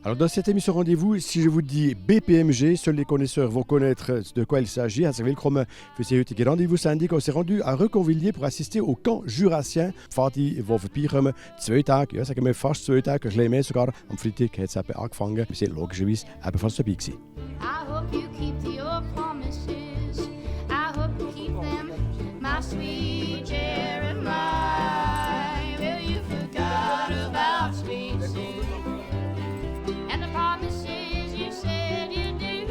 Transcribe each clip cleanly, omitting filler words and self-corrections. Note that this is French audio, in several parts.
Alors dans cette émission Rendez-vous, si je vous dis BPMG, seuls les connaisseurs vont connaître de quoi il s'agit. Hartelijk welkom für Sie heutige Rendezvous-Sendung. On s'est rendu à Reconvilliers pour assister au camp jurassien. Pfadi, die vorbeikommen, 2 Tage, ja sagen wir fast 2 Tage, ein bisschen mehr sogar. Am Freitag hat es eben angefangen. Wir sind logischerweise ebenfalls dabei gewesen. I hope you keep to your promises. I hope you keep them, my sweet Jeremiah. Well, you forgot about sweet Sue and the promises you said you do.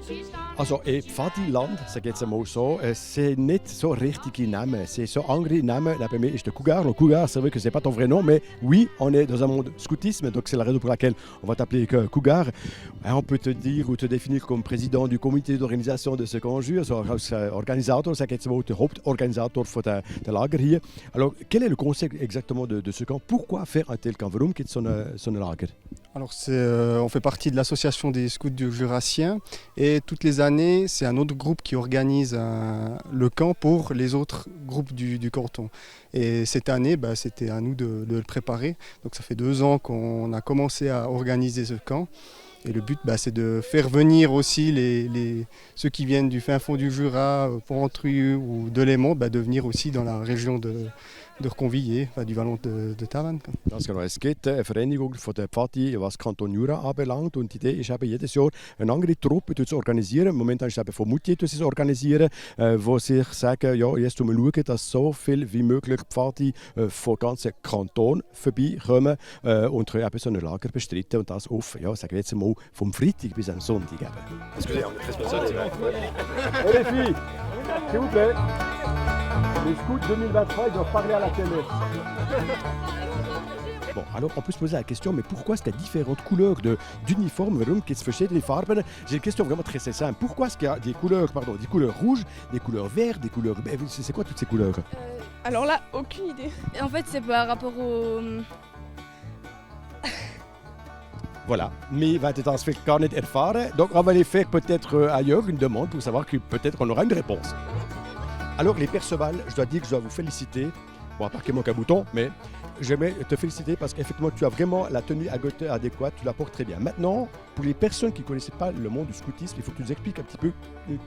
She's gone. Also, Pfadiland, sage jetzt einmal so, c'est nicht so richtige Namen. C'est so andere Namen. Là, bei mir ist der Cougar. Le Cougar, c'est vrai que c'est pas ton vrai nom, mais oui, on est dans un monde scoutisme, donc c'est la raison pour laquelle on va t'appeler Cougar. On peut te dire ou te définir comme président du comité d'organisation de ce conjure, so als Organisator, sage jetzt mal, der Hauptorganisator von der Lager hier. Alors, quel est le concept exactement de ce camp? Pourquoi faire un tel camp? Warum gibt es so ein Lager? Alors on fait partie de l'association des scouts du Jurassien et toutes les années c'est un autre groupe qui organise le camp pour les autres groupes du canton. Et cette année c'était à nous de le préparer. Donc ça fait 2 ans qu'on a commencé à organiser ce camp. Et le but c'est de faire venir aussi ceux qui viennent du fin fond du Jura, Porrentruy ou de Léman, de venir aussi dans la région de Reconvilliers, du Vallon de Tavannes. Ganz genau. Es gibt eine Vereinigung von der Pfadi, was Kanton Jura anbelangt. Und die Idee ist eben jedes Jahr eine andere Truppe zu organisieren. Momentan ist es eben von Moutier zu organisieren, wo sich sagen, ja, jetzt schauen wir, dass so viel wie möglich Pfadi vom ganzen Kanton vorbeikommen und können eben so ein Lager bestreiten. Und das auf, ja, sagen wir jetzt mal, vom Freitag bis am Sonntag eben. Les filles, s'il vous plaît. Les scouts 2023 doivent parler à la télé. Bon, alors on peut se poser la question, mais pourquoi est-ce qu'il y a différentes couleurs d'uniformes? Warum gibt es verschiedene Farben? J'ai une question vraiment très simple. Pourquoi est-ce qu'il y a des couleurs rouges, des couleurs vertes, des couleurs... C'est quoi toutes ces couleurs? Alors là, aucune idée. Et en fait, c'est par rapport au... Voilà, mais va être transfert gar nicht erfahren. Donc on va aller faire peut-être ailleurs une demande pour savoir que peut-être on aura une réponse. Alors les Perceval, je dois dire que je dois vous féliciter. Bon, à part qu'il manque un bouton, mais j'aimerais te féliciter parce qu'effectivement tu as vraiment la tenue adéquate, tu la portes très bien. Maintenant, pour les personnes qui ne connaissaient pas le monde du scoutisme, il faut que tu nous expliques un petit peu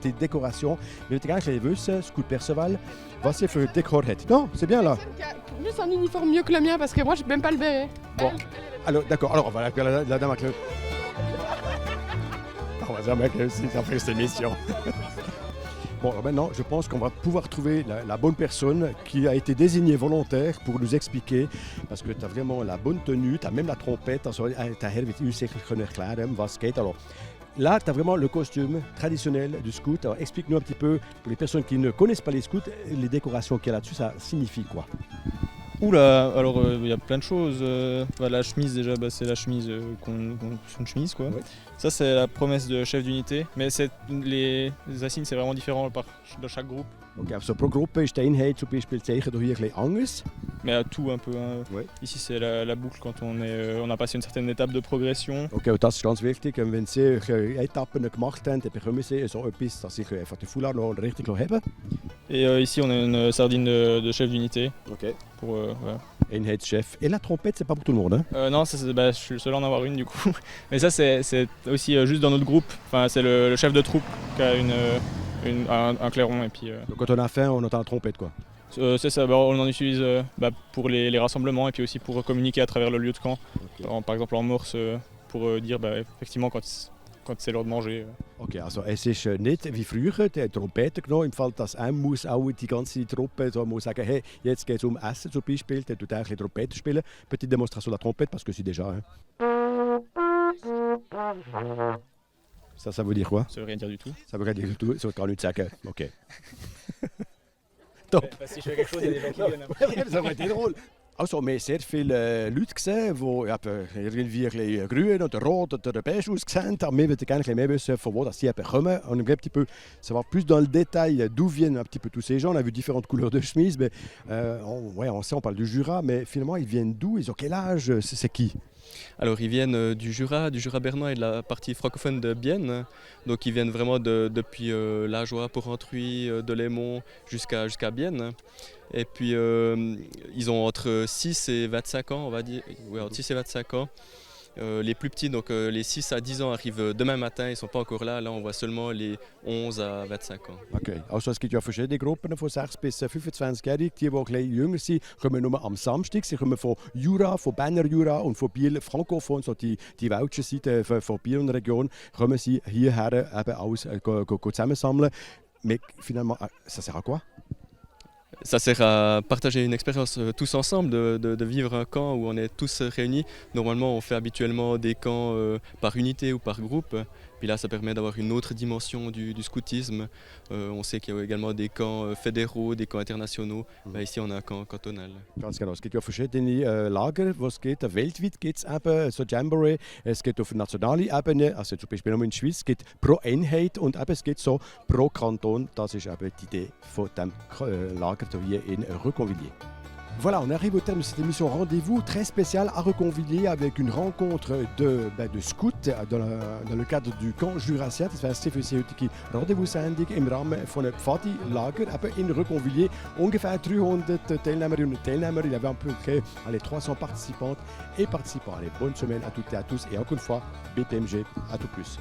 tes décorations. Mais tu as vu ce scout Perceval, was ihr für Dekor hat. Non, c'est bien là. Juste un uniforme mieux que le mien parce que moi, je n'ai même pas le béret. Bon, alors d'accord, alors on va appeler la dame avec le... On va dire mec, c'est après cette émission. Bon, alors maintenant, je pense qu'on va pouvoir trouver la bonne personne qui a été désignée volontaire pour nous expliquer, parce que tu as vraiment la bonne tenue, tu as même la trompette, also, der Herr wird uns sicher erklären, was geht. Alors, là, tu as vraiment le costume traditionnel du scout. Alors, explique-nous un petit peu, pour les personnes qui ne connaissent pas les scouts, les décorations qu'il y a là-dessus, ça signifie quoi? Oula, alors il y a plein de choses. La chemise déjà, c'est la chemise c'est une chemise quoi. Oui. Ça c'est la promesse de chef d'unité, mais les insignes c'est vraiment différent dans chaque groupe. Okay, also pro Gruppe ist die Einheit zum Beispiel Zeichen hier ein bisschen anders. Mais à tout un peu. Hein. Oui. Ici c'est la boucle quand on a passé une certaine étape de progression. Okay, und das ist ganz wichtig. Wenn Sie Etappen gemacht haben, dann bekommen Sie so etwas, dass Sie einfach den Foulard noch richtig haben. Et ici on a une sardine de chef d'unité. Okay. Pour, voilà. Einheitschef. Et la trompette, c'est pas pour tout le monde. Hein? Non, je suis le seul à en avoir une du coup. Mais ça c'est aussi juste dans notre groupe. Enfin, c'est le chef de troupe qui a un clairon et puis. Donc quand on a faim, on entend la trompette quoi. C'est ça, on en utilise pour les rassemblements et puis aussi pour communiquer à travers le lieu de camp. Okay. Par exemple en Morse pour dire effectivement quand c'est l'heure de manger. Okay, also es ist nicht wie früher, der Trompete genommen, im Fall, dass muss auch die ganze Truppe so muss sagen, hey, jetzt geht es um Essen zum Beispiel, dann tut er ein Trompete spielen. Petite démonstration de la trompette parce que c'est déjà... Hein. Ça veut dire quoi? Ça veut rien dire du tout. Ça veut rien dire du tout, ça veut gar nichts sagen. Ok. Top. Si je fais quelque chose, il y a des gens qui viennent. Ça aurait été drôle. Also, wir haben sehr viele Leute gesehen, die irgendwie ein bisschen grün oder rot oder beige ausgesehen haben. Wir würden gerne mehr wissen, von wo das sie eben kommen. On aimerait un petit peu savoir plus dans le détail d'où viennent un petit peu tous ces gens. On a vu différentes couleurs de chemise, mais on sait, on parle du Jura, mais finalement, ils viennent d'où? Ils ont quel âge? C'est qui? Alors ils viennent du Jura bernois et de la partie francophone de Bienne. Donc ils viennent vraiment depuis l'Ajoie, Porrentruy, de Léman jusqu'à Bienne. Et puis ils ont entre 6 et 25 ans, on va dire. Ouais, entre 6 et 25 ans. Les plus petits, donc les 6 à 10 ans, arrivent demain matin, ils ne sont pas encore là. Là, on voit seulement les 11 à 25 ans. Okay. Also es gibt ja verschiedene Gruppen von 6 bis 25-Jährigen. Die ein bisschen jünger sind, kommen nur am Samstag. Sie kommen von Jura, von Berner Jura und von Biel frankophon, so die welche Seite von Biel und Region, kommen sie hierher eben alles zusammensammeln. Mais finalement, ça sert à quoi? Ça sert à partager une expérience tous ensemble, de vivre un camp où on est tous réunis. Normalement, on fait habituellement des camps par unité ou par groupe. Puis là, ça permet d'avoir une autre dimension du scoutisme. On sait qu'il y a également des camps fédéraux, des camps internationaux. Ici, on a un camp cantonal. Ganz genau. Es gibt ja verschiedene Lager, die es gibt. Weltweit gibt es eben so Jamboree. Es gibt auf nationaler Ebene, also zum Beispiel auch in der Schweiz, es gibt pro Einheit und eben es gibt so pro Kanton. Das ist eben die Idee von dem Lager hier in Reconvilier. Voilà, on arrive au terme de cette émission Rendez-vous très spéciale à Reconvilier avec une rencontre de scouts dans le cadre du camp Jurassien. Das heißt, für die heutige Rendezvous-Sendung im Rahmen von einem Pfadi-Lager in Reconvilier. Ungefähr 300 Teilnehmerinnen und Teilnehmer. Il y avait un peu près 300 participantes et participants. Allez, bonne semaine à toutes et à tous. Et encore une fois, BPMG, à tout plus.